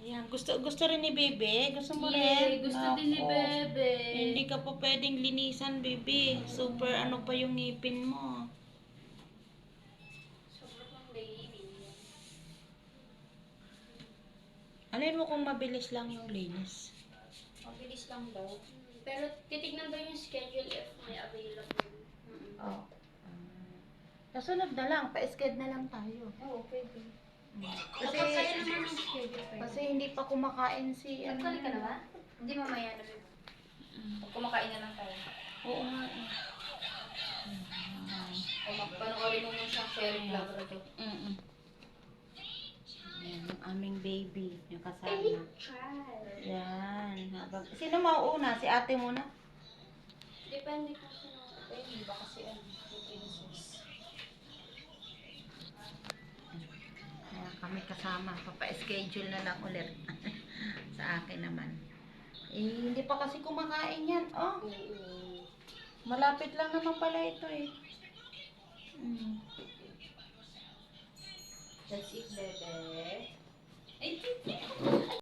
Ayan, gusto rin ni Bebe. Gusto mo Yay, rin? gusto din ni Nako. Bebe. Hindi ka pa pwedeng linisan, Bebe. Super ano pa yung ngipin mo. Sobrang baby. Alin mo kung mabilis lang yung linis? Mabilis lang daw. Pero titignan daw yung schedule if may available. Oh. Kasunod na lang. Pa-sked na lang tayo. Oo, pwede. Kasi, Kapag kaya naman yung schedule, pwede. kasi hindi pa kumakain si... Nagkali ka na ba? Hindi mamaya na rin. Pag kumakain na lang tayo. Oo nga eh. O panoorin mo mo siyang sharing vlog ito. Ayan, yung aming baby. Yung kasama. Child. Yan. Sino mauuna? Si ate muna? Depende kung sino. Hindi ba kasi yung princess. Kaya kami kasama. Papa-schedule na lang ulit. Sa akin naman. Eh, hindi pa kasi kumakain yan. Oh, Oo. malapit lang naman pala ito eh. That's it, bebe. Ay,